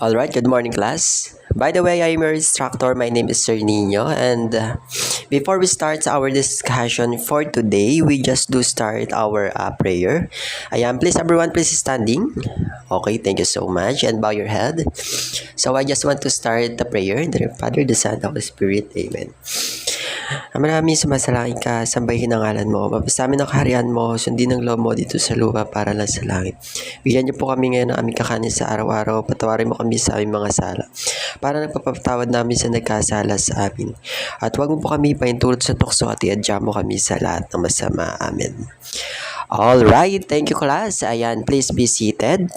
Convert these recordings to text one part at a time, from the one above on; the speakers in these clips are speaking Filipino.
Alright, good morning class. By the way, I'm your instructor. My name is Sir Nino, and before we start our discussion for today, we just do start our prayer. Ayan, please standing. Okay, thank you so much, and bow your head. So I just want to start the prayer. In the name of the Father, the Son, and the Holy Spirit. Amen. Maraming sumasalangin ka, sambahin ang ngalan mo, mapasamin ang kaharian mo, sundin ang loob mo dito sa lupa para lang sa langit. Bigyan niyo po kami ngayon ng aming kakanin sa araw-araw, patawarin mo kami sa aming mga sala, para nagpapatawad namin sa nagkasala sa amin. At huwag mo po kami paintulot sa tukso at iadya mo kami sa lahat ng masama. Amen. Alright, thank you class. Ayan, please be seated.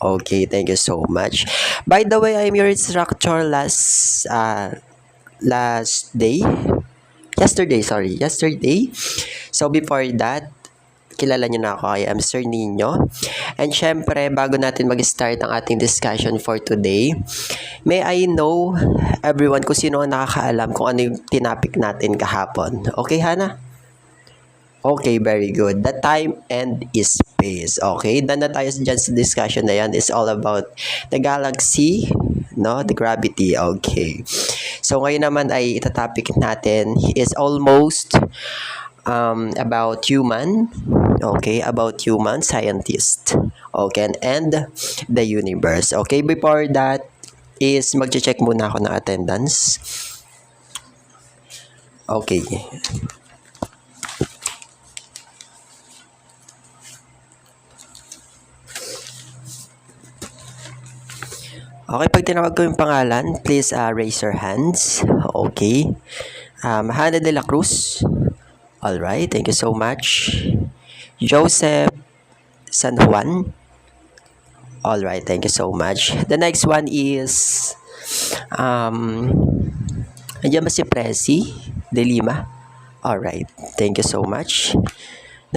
Okay, thank you so much. By the way, I'm your instructor yesterday. So before that, kilala niyo na ako. I am Sir Nino. And syempre, bago natin mag-start ang ating discussion for today, may I know everyone kung sino ang nakakaalam kung ano yung tinapik natin kahapon. Okay, Hana? Okay, very good. The time and space. Okay, done na tayo dyan sa discussion na yan. It's all about the galaxy, no? The gravity. Okay. So, ngayon naman ay itatopic natin is almost about human. Okay, about human scientist. Okay, and the universe. Okay, before that is mag-check muna ako ng attendance. Okay. Okay, pag tinawag ko yung pangalan, please raise your hands. Okay. Hana de la Cruz. Alright, thank you so much. Joseph San Juan. Alright, thank you so much. The next one is andiyan ba si Presi de Lima? Alright, thank you so much.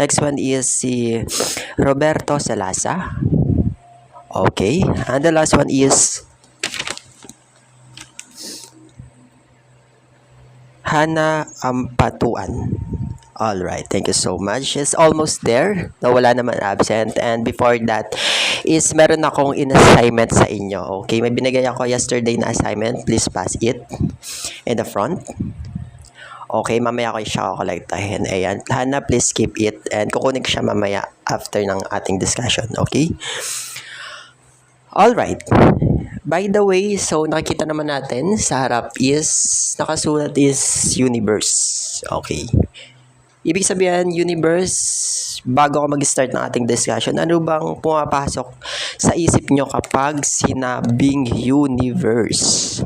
Next one is si Roberto Salasa. Okay, and the last one is Hana Ampatuan. Alright, thank you so much. It's almost there. Nawala naman absent. And before that is meron akong in-assignment sa inyo. Okay, may binigay ako yesterday na assignment. Please pass it in the front. Okay, mamaya ko siya kolektahin. Ayan, Hana, please keep it. And kukunin ko siya mamaya after ng ating discussion. Okay? Alright. By the way, so nakikita naman natin sa harap is nakasulat is universe. Okay. Ibig sabihin, universe, bago ako mag-start ng ating discussion, ano bang pumapasok sa isip nyo kapag sinabing universe?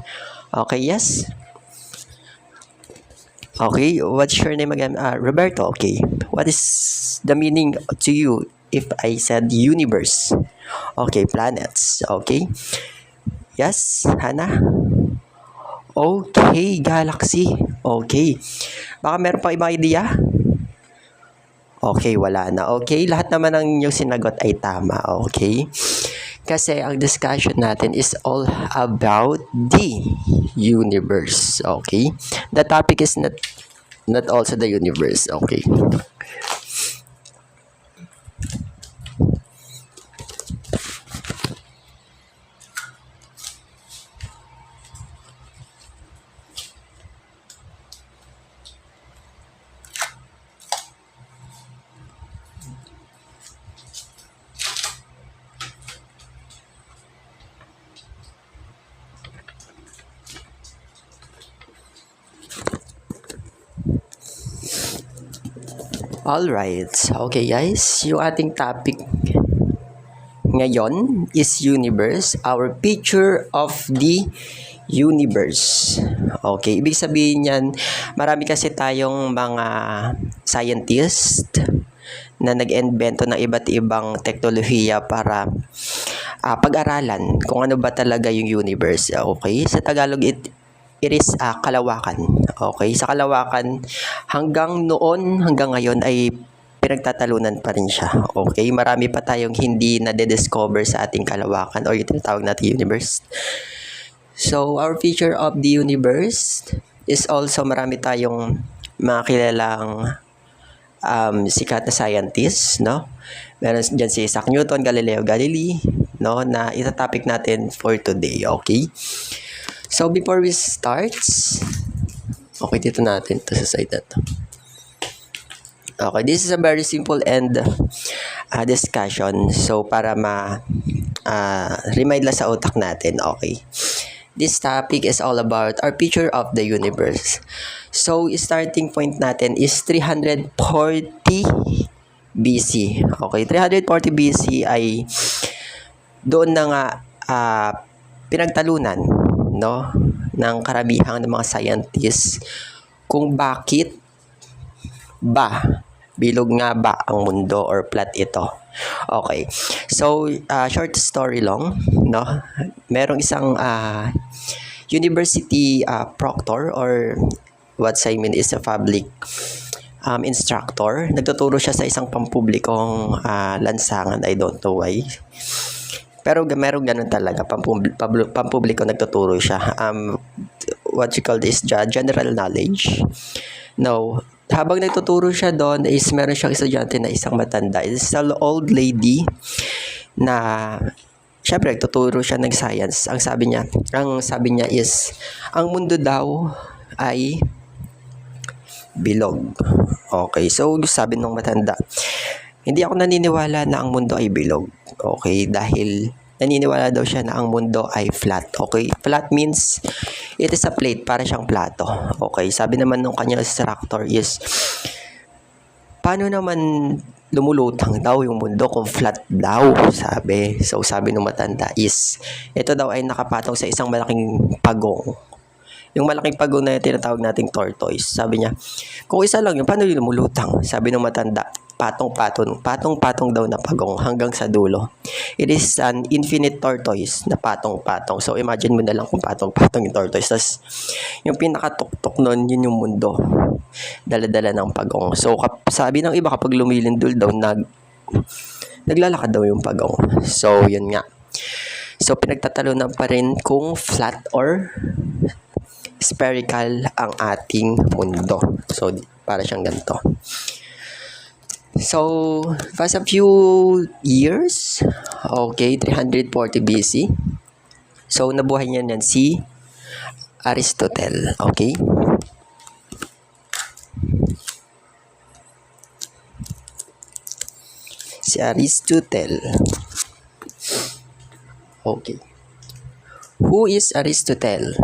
Okay, yes? Okay, what's your name again? Roberto, okay. What is the meaning to you if I said universe? Okay, planets. Okay. Yes, Hana? Okay, galaxy. Okay. Baka meron pa ibang idea? Okay, wala na. Okay, lahat naman ng inyong sinagot ay tama. Okay. Kasi ang discussion natin is all about the universe. Okay. The topic is not also the universe. Okay. Alright, okay guys, yung ating topic ngayon is universe, our picture of the universe. Okay, ibig sabihin yan, marami kasi tayong mga scientist na nag-invento ng iba't ibang teknolohiya para pag-aralan kung ano ba talaga yung universe. Okay, sa Tagalog it is kalawakan. Okay, sa kalawakan hanggang ngayon ay pinagtatalunan pa rin siya. Okay, marami pa tayong hindi na-discover sa ating kalawakan o yung tinatawag natin universe. So, our feature of the universe is also marami tayong mga kilalang sikat na scientists, no? Meron dyan si Isaac Newton, Galileo Galilei, no, na itatopic natin for today, okay? So, before we start, okay, dito natin to sa side na to. Okay, this is a very simple and discussion. So, para remind lang sa utak natin, okay? This topic is all about our picture of the universe. So, starting point natin is 340 BC. Okay, 340 BC ay doon na nga pinagtalunan, no, ng karamihan ng mga scientists kung bakit ba bilog nga ba ang mundo or flat ito. Okay. So, short story long, no? Merong isang university proctor, or what I mean is a public instructor. Nagtuturo siya sa isang pampublikong lansangan. I don't know why. Pero merong ganun talaga. Pampubliko nagtuturo siya. What you call this? General knowledge. No. Habang nagtuturo siya doon, is meron siyang estudyante na isang matanda. It's an old lady na syempre nagtuturo siya ng science. Ang sabi niya is ang mundo daw ay bilog. Okay, so sabi nung matanda, hindi ako naniniwala na ang mundo ay bilog. Okay, dahil naniniwala daw siya na ang mundo ay flat. Okay, flat means it is a plate, para siyang plato. Okay, sabi naman nung kanyang instructor is, paano naman lumulutang daw yung mundo kung flat daw, sabi. So, sabi nung matanda is, ito daw ay nakapatong sa isang malaking pagong. Yung malaking pagong na tinatawag nating tortoise. Sabi niya, kung isa lang yun, paano yung lumulutang? Sabi nung matanda, patong-patong daw na pagong hanggang sa dulo. It is an infinite tortoise na patong-patong. So, imagine mo na lang kung patong-patong yung tortoise. Tapos, yung pinakatuktok nun, yun yung mundo. Dala-dala ng pagong. So, sabi ng iba, kapag lumilindol daw, naglalakad daw yung pagong. So, yun nga. So, pinagtatalunan pa rin kung flat or spherical ang ating mundo. So, para siyang ganito. So, past a few years, okay, 340 BC. So, nabuhay niya si Aristotle, okay? Si Aristotle. Okay. Who is Aristotle?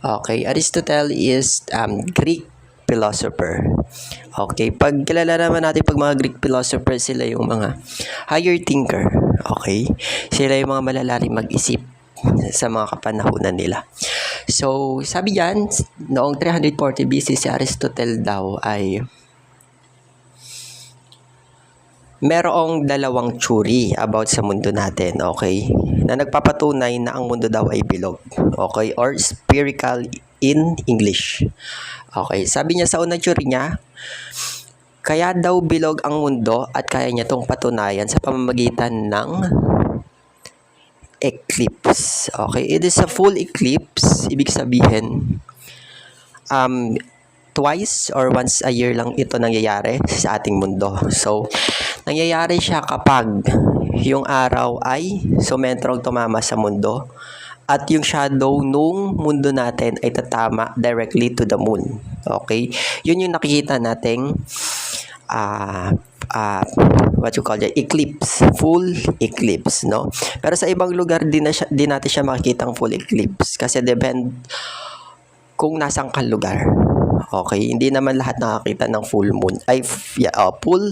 Okay, Aristotle is Greek philosopher. Okay, pag kilala naman natin pag mga Greek philosopher, sila yung mga higher thinker. Okay, sila yung mga malalalim mag-isip sa mga kapanahunan nila. So, sabi yan, noong 340 BC si Aristotle daw ay merong dalawang theory about sa mundo natin, okay, na nagpapatunay na ang mundo daw ay bilog, okay, or spherical in English. Okay, sabi niya sa unang theory niya, kaya daw bilog ang mundo at kaya niya itong patunayan sa pamamagitan ng eclipse. Okay, it is a full eclipse. Ibig sabihin, twice or once a year lang ito nangyayari sa ating mundo. So, nangyayari siya kapag yung araw ay sumentrong tumama sa mundo at yung shadow nung mundo natin ay tatama directly to the moon. Okay? Yun yung nakikita nating what you call it, eclipse, full eclipse, no? Pero sa ibang lugar din natin siya makikita ang full eclipse kasi depend kung nasang kang lugar. Okay, hindi naman lahat nakakita ng full moon. Full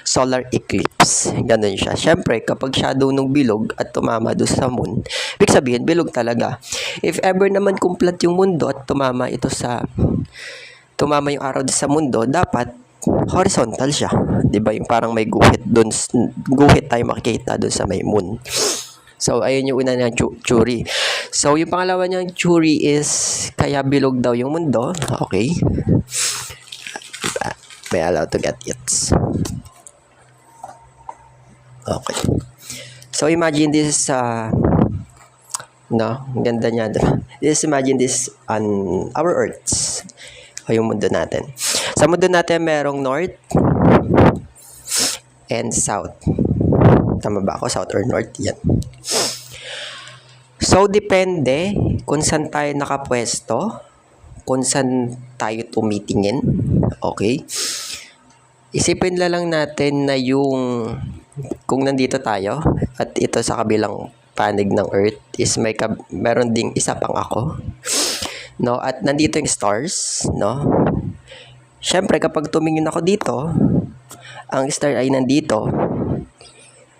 solar eclipse. Ganun siya. Siyempre, kapag shadow ng bilog at tumama doon sa moon, ibig sabihin, bilog talaga. If ever naman kumplat yung mundo at tumama yung araw sa mundo, dapat horizontal siya. 'Di ba? Yung parang may guhit tayo makikita doon sa may moon. So, ayun yung una niyang theory. So, yung pangalawa niyang theory is, kaya bilog daw yung mundo. Okay. May allowed to get it. Okay. So, imagine this, ganda niya. Imagine this on our Earth. O yung mundo natin. Sa mundo natin, merong north, and south. Tama ba ako? South or north? Yan. So, depende kung saan tayo nakapwesto, kung saan tayo tumitingin. Okay? Isipin lang natin na kung nandito tayo at ito sa kabilang panig ng Earth is meron ding isa pang ako. No? At nandito yung stars, no? Siyempre, kapag tumingin ako dito, ang star ay nandito,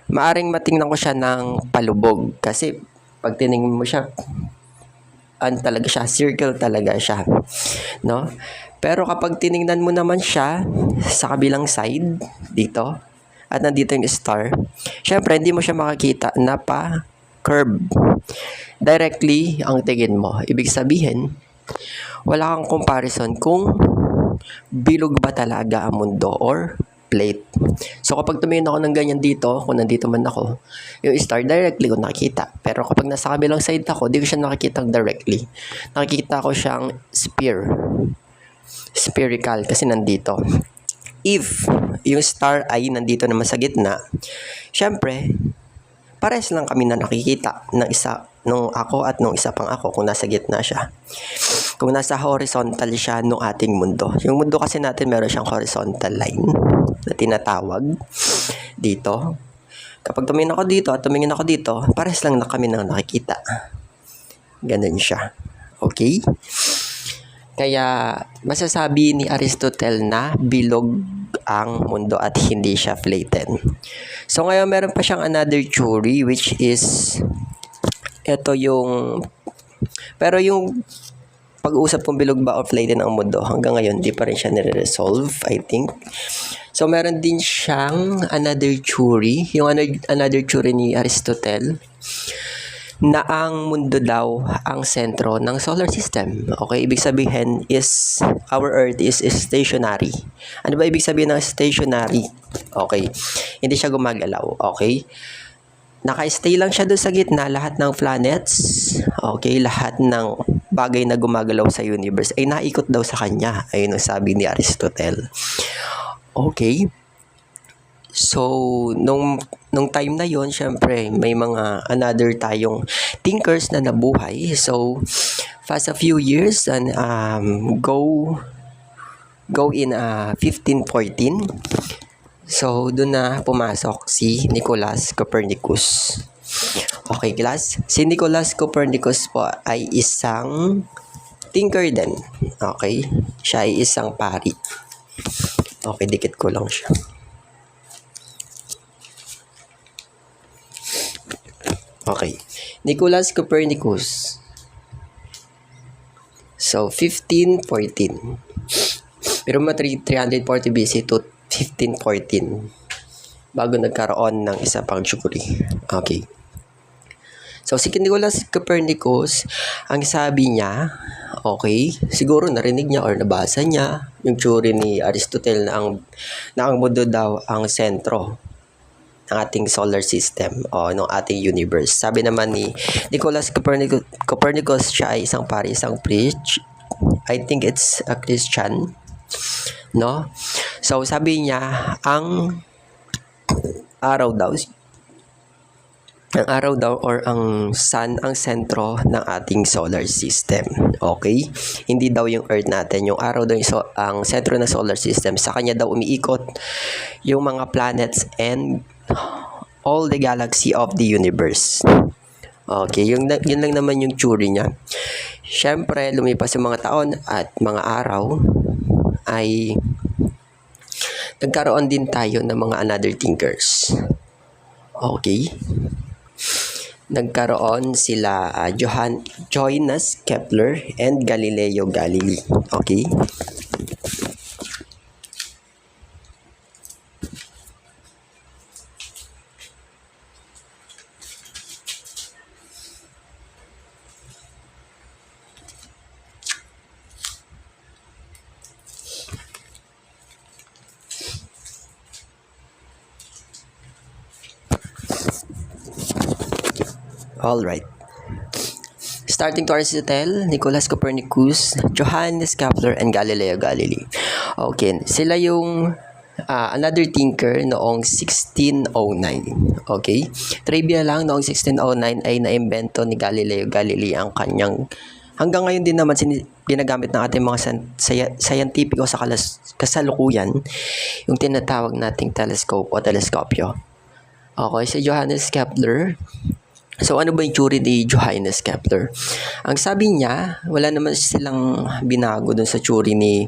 maaring matingnan ko siya ng palubog. Kasi, pag tiningin mo siya, talaga siya, circle talaga siya. No? Pero kapag tiningnan mo naman siya sa kabilang side, dito, at nandito yung star, siyempre, hindi mo siya makakita na pa-curve. Directly ang tingin mo. Ibig sabihin, wala kang comparison kung bilog ba talaga ang mundo or plate. So, kapag tumingin ako ng ganyan dito, kung nandito man ako, yung star directly ko nakikita. Pero kapag nasa kabilang side ako, di ko siya nakikita directly. Nakikita ko siyang spherical kasi nandito. If yung star ay nandito naman sa gitna, syempre, pares lang kami na nakikita ng nung ako at nung isa pang ako kung nasa gitna siya. Kung nasa horizontal siya nung ating mundo. Yung mundo kasi natin meron siyang horizontal line na tinatawag dito. Kapag tumingin ako dito at tumingin ako dito, pares lang na kami nang nakikita. Ganun siya. Okay? Kaya masasabi ni Aristotle na bilog ang mundo at hindi siya flattened. So ngayon meron pa siyang another theory which is ito pero yung pag-uusap kung bilog ba o flattened ang mundo hanggang ngayon di pa rin siya nire-resolve, I think. So meron din siyang another theory, yung another theory ni Aristotle na ang mundo daw ang sentro ng solar system. Okay, ibig sabihin is our Earth is stationary. Ano ba ibig sabihin ng stationary? Okay, hindi siya gumagalaw. Okay, naka-stay lang siya doon sa gitna. Lahat ng planets, okay, lahat ng bagay na gumagalaw sa universe ay naikot daw sa kanya. Ayun ang sabi ni Aristotle. Okay. So, nung time na yon, syempre, may mga another tayong thinkers na nabuhay. So, fast a few years and go in 1514. So, doon na pumasok si Nicholas Copernicus. Okay, class. Si Nicholas Copernicus po ay isang thinker din. Okay? Siya ay isang pari. Okay, dikit ko lang siya. Okay. Nicholas Copernicus. So, 1514. Pero 340 BC to 1514. Bago nagkaroon ng isa pang theory. Okay. So, si Nicholas Copernicus, ang sabi niya, okay, siguro narinig niya or nabasa niya yung theory ni Aristotle na ang mundo daw ang sentro ng ating solar system o ng ating universe. Sabi naman ni Nicholas Copernicus, siya ay isang pari, isang priest. I think it's a Christian. No? So, sabi niya, ang araw daw or ang sun ang sentro ng ating solar system. Okay? Hindi daw yung Earth natin. Yung araw daw ang sentro ng solar system. Sa kanya daw umiikot yung mga planets and all the galaxy of the universe. Okay, yun lang naman yung theory niya. Siyempre, lumipas yung mga taon at mga araw ay nagkaroon din tayo ng mga another thinkers. Okay. Nagkaroon sila Johannes Kepler and Galileo Galilei. Okay. Alright. Starting to Aristotle, Nicholas Copernicus, Johannes Kepler, and Galileo Galilei. Okay, sila yung another thinker noong 1609. Okay? Trivia lang, noong 1609 ay naimbento ni Galileo Galilei ang kanyang, hanggang ngayon din naman ginagamit ng ating mga scientific o sa kasalukuyan, yung tinatawag nating telescope o teleskopyo. Okay, si Johannes Kepler. So, ano ba yung theory ni Johannes Kepler? Ang sabi niya, wala naman silang binago dun sa theory ni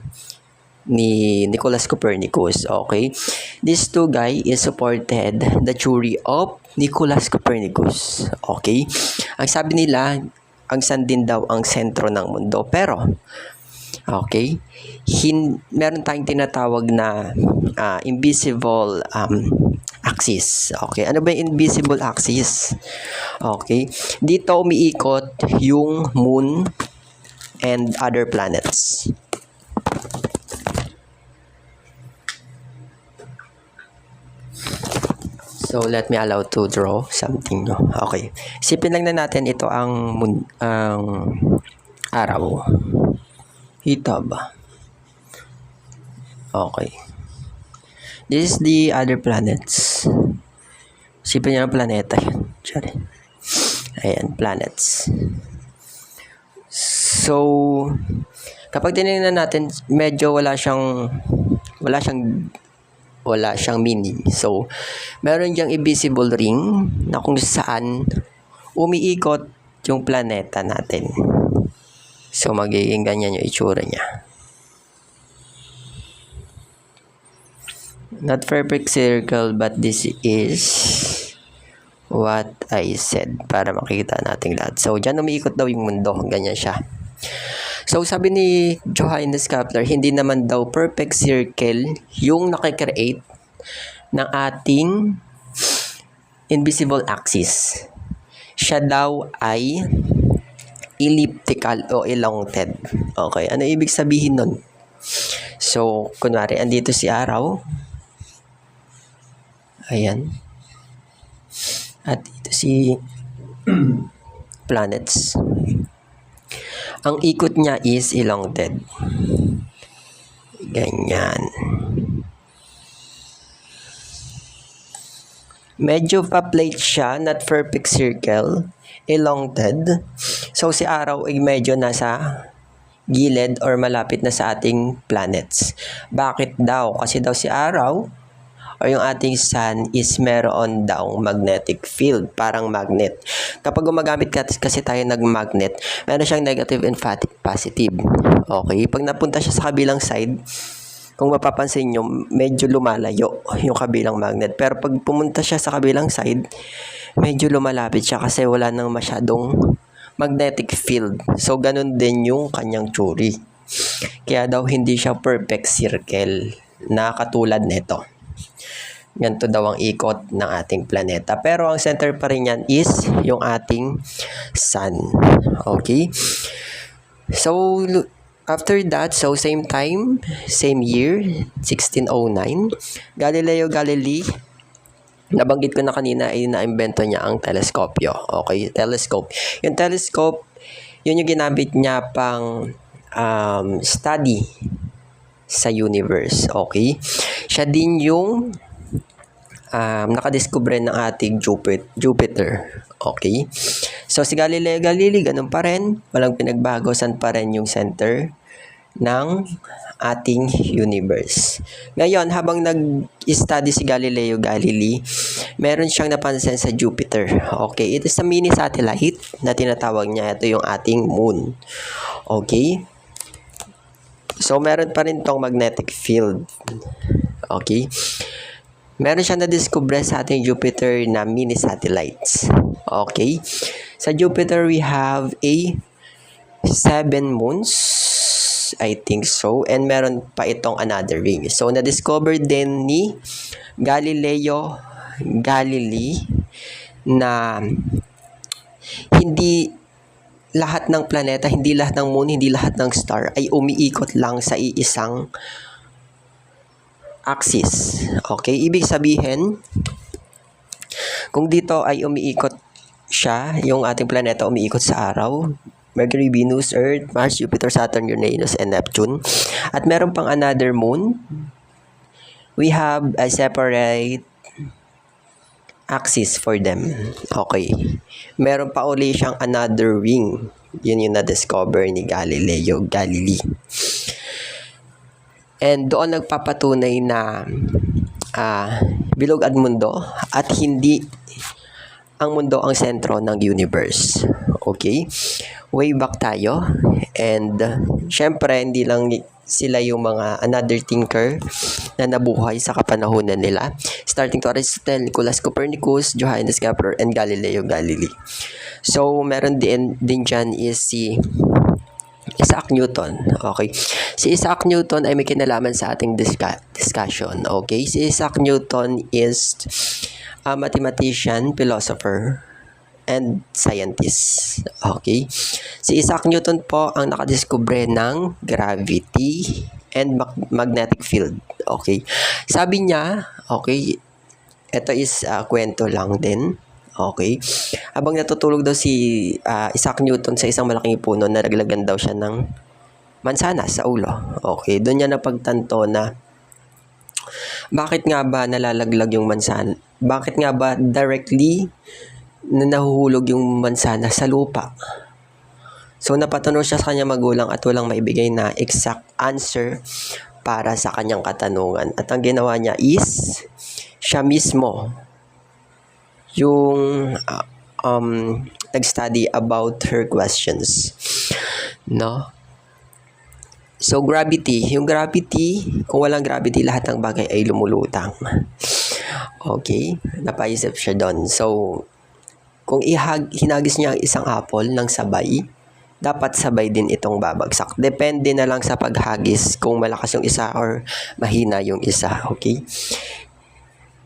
Nicholas Copernicus. Okay? These two guys is supported the theory of Nicholas Copernicus. Okay? Ang sabi nila, ang sun din daw ang sentro ng mundo. Pero, okay, meron tayong tinatawag na invisible axis. Okay, ano ba yung invisible axis? Okay, dito umiikot yung moon and other planets. So, let me allow to draw something. Okay, isipin lang na natin ito ang moon, ang araw. Hita ba? Okay. This is the other planets. Isipin niyo ang planeta yun. Sorry. Ayan, planets. So, kapag tinignan natin, medyo wala siyang meaning. So, meron diyang invisible ring na kung saan umiikot yung planeta natin. So, magiging ganyan yung itsura niya. Not perfect circle, but this is what I said para makita natin lahat. So, dyan umiikot daw yung mundo. Ganyan siya. So, sabi ni Johannes Kepler, hindi naman daw perfect circle yung nakikreate ng ating invisible axis. Siya daw ay elliptical o elongated. Okay, ano ibig sabihin nun? So, kunwari, andito si araw. Ayan. At ito si planets. Ang ikot niya is elongated. Ganyan. Medyo pa-plate siya, not perfect circle, elongated. So, si araw ay medyo nasa gilid or malapit na sa ating planets. Bakit daw? Kasi daw si araw o yung ating sun is meron daw magnetic field, parang magnet. Kapag gumagamit kasi tayo ng magnet, meron siyang negative and positive. Okay? Pag napunta siya sa kabilang side, kung mapapansin nyo, medyo lumalayo yung kabilang magnet. Pero pag pumunta siya sa kabilang side, medyo lumalapit siya kasi wala nang masyadong magnetic field. So, ganun din yung kanyang theory. Kaya daw hindi siya perfect circle na katulad nito. Ganito daw ang ikot ng ating planeta. Pero ang center pa rin yan is yung ating sun. Okay? So, after that, so same time, same year, 1609, Galileo Galilei, nabanggit ko na kanina ay naimbento niya ang teleskopyo. Okay? Telescope. Yung telescope, yun yung ginamit niya pang study sa universe. Okay? Siya din yung nakadiskubre ng ating Jupiter. Okay? So, si Galileo Galilei, ganun pa rin. Walang pinagbago, saan pa rin yung center ng ating universe. Ngayon, habang nag-study si Galileo Galilei, meron siyang napansin sa Jupiter. Okay? Ito is a mini satellite na tinatawag niya. Ito yung ating moon. Okay? So, meron pa rin tong magnetic field. Okay? Meron siyang na-discover sa ating Jupiter na mini satellites. Okay? Sa Jupiter, we have 7 moons. I think so. And meron pa itong another ring. So, na-discover din ni Galileo Galilei na hindi lahat ng planeta, hindi lahat ng moon, hindi lahat ng star ay umiikot lang sa iisang axis. Okay? Ibig sabihin, kung dito ay umiikot siya, yung ating planeta umiikot sa araw, Mercury, Venus, Earth, Mars, Jupiter, Saturn, Uranus, and Neptune. At meron pang another moon, we have a separate axis for them. Okay. Meron pa uli siyang another wing. Yun yung na-discover ni Galileo Galilei. And doon nagpapatunay na bilog ang mundo at hindi ang mundo ang sentro ng universe. Okay? Way back tayo. And syempre, hindi lang sila yung mga another thinker na nabuhay sa kapanahunan nila. Starting to Aristotle, Nicolas Copernicus, Johannes Kepler, and Galileo Galilei. So, meron din dyan is si Isaac Newton. Okay. Si Isaac Newton ay may kinalaman sa ating discussion. Okay. Si Isaac Newton is a mathematician, philosopher, and scientist. Okay. Si Isaac Newton po ang nakadiskubre ng gravity and magnetic field. Okay. Sabi niya, okay, ito is kwento lang din. Okay. Habang natutulog daw si Isaac Newton sa isang malaking puno, nalaglagan daw siya ng mansanas sa ulo. Okay. Doon niya napagtanto na bakit nga ba nalalaglag yung mansanas? Bakit nga ba directly na nahuhulog yung mansanas sa lupa? So, napatanong siya sa kanyang magulang at walang maibigay na exact answer para sa kanyang katanungan. At ang ginawa niya is, siya mismo yung nag-study about her questions. No? So, gravity. Yung gravity, kung walang gravity, lahat ng bagay ay lumulutang. Okay? Napaisip siya doon. So, kung hinagis niya ang isang apple ng sabay, dapat sabay din itong babagsak. Depende na lang sa paghagis kung malakas yung isa or mahina yung isa. Okay?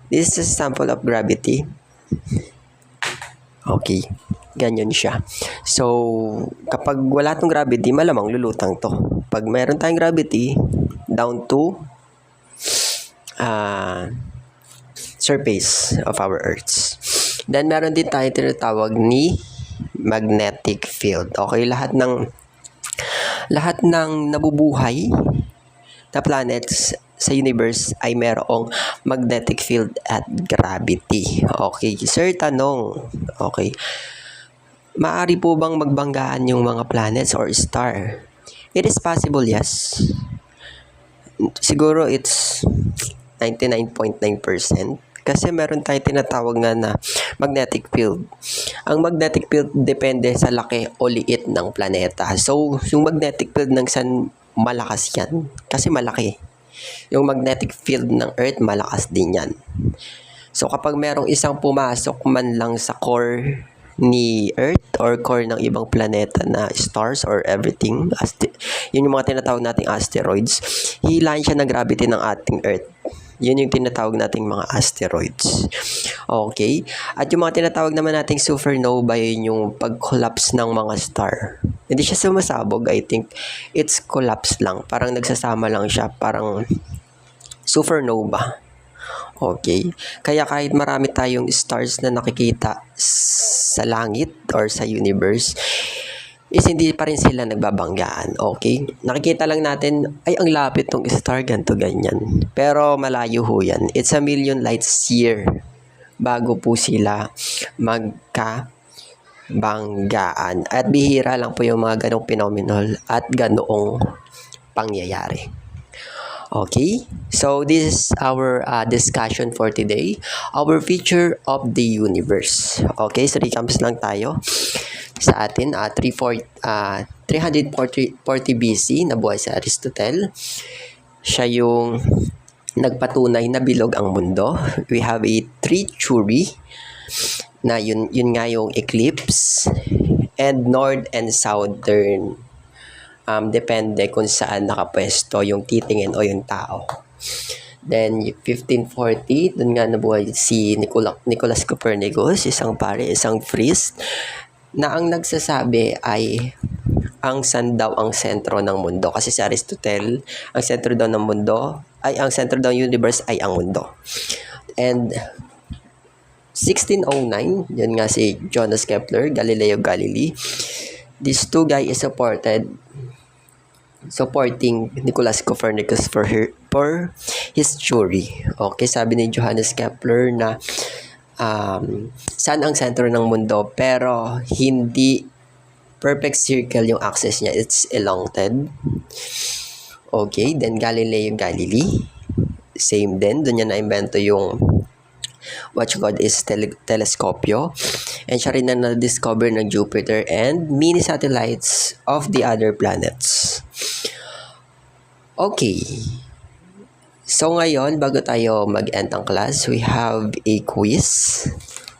This is a sample of gravity. Okay. Ganyan siya. So, kapag wala tong gravity, malamang lulutang to. Pag mayroon tayong gravity, down to surface of our Earth. Then, meron din tayo tinatawag ni magnetic field. Okay, lahat ng nabubuhay na planets sa universe ay merong magnetic field at gravity. Okay, sir, tanong. Okay. Maari po bang magbanggaan yung mga planets or star? It is possible, yes. Siguro it's 99.9%. Kasi meron tayo tinatawag nga na magnetic field. Ang magnetic field depende sa laki o liit ng planeta. So, yung magnetic field ng Sun, malakas yan. Kasi malaki. Yung magnetic field ng Earth, malakas din yan. So, kapag merong isang pumasok man lang sa core ni Earth or core ng ibang planeta na stars or everything, yun yung mga tinatawag nating asteroids, hihilahin siya ng gravity ng ating Earth. Yun yung tinatawag nating mga asteroids. Okay? At yung mga tinatawag naman nating supernova, yun yung pag-collapse ng mga star. Hindi siya sumasabog, I think. It's collapse lang. Parang nagsasama lang siya. Parang supernova. Okay? Kaya kahit marami tayong stars na nakikita sa langit or sa universe, is hindi pa rin sila nagbabanggaan. Okay? Nakikita lang natin, ay, ang lapit ng star, ganito, ganyan. Pero malayo ho yan. It's a million lights year bago po sila magkabanggaan. At bihira lang po yung mga ganong phenomenal at ganoong pangyayari. Okay? So, this is our discussion for today. Our feature of the universe. Okay? So, recaps lang tayo sa atin. 340 BC, nabuhay si Aristotle. Siya yung nagpatunay na bilog ang mundo. We have a three theory na yun nga yung eclipse and north and southern. Depende kung saan nakapwesto yung titingin o yung tao. Then, 1540, dun nga nabuhay si Nicolas Copernicus, isang priest, na ang nagsasabi ay ang sun daw ang sentro ng mundo. Kasi si Aristotle, ang sentro daw ng mundo, ang sentro daw ng universe ay ang mundo. And 1609, yun nga si Johannes Kepler, Galileo Galilei. These two guys is supported supporting Nicholas Copernicus for his theory. Okay, sabi ni Johannes Kepler na sun ang sentro ng mundo pero hindi perfect circle yung axis niya. It's elongated. Okay, then Galileo Galilei. Same din. Doon niya na-invento yung what you call is telescopio. And siya rin na na-discover ng Jupiter and mini satellites of the other planets. Okay. So ngayon, bago tayo mag-end ang class, we have a quiz.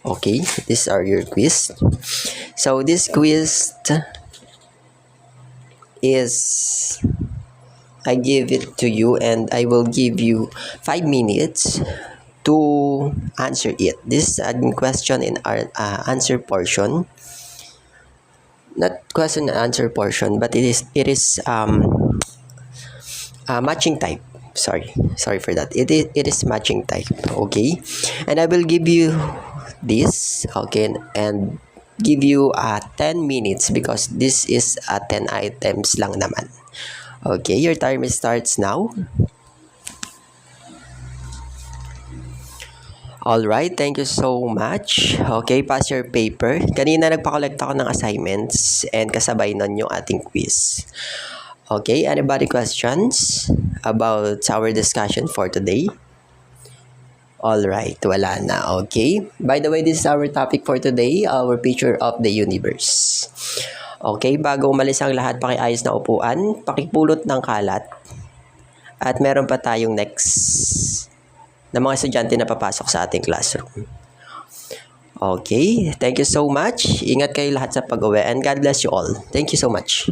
Okay, these are your quiz. So this quiz is, I give it to you and I will give you 5 minutes to answer it. This is a question and answer portion. Not question and answer portion, but it is matching type. Sorry for that. It is matching type. Okay, and I will give you this. Okay, and give you 10 minutes because this is 10 items lang naman. Okay, your timer starts now. Alright, thank you so much. Okay, pass your paper. Kanina nagpa-collect ako ng assignments and kasabay nun yung ating quiz. Okay, anybody questions about our discussion for today? Alright, wala na. Okay, by the way, this is our topic for today, our picture of the universe. Okay, bago umalis ang lahat, pakiayos na upuan, pakipulot ng kalat, at meron pa tayong next na mga estudyante na papasok sa ating classroom. Okay, thank you so much. Ingat kayo lahat sa pag-uwi and God bless you all. Thank you so much.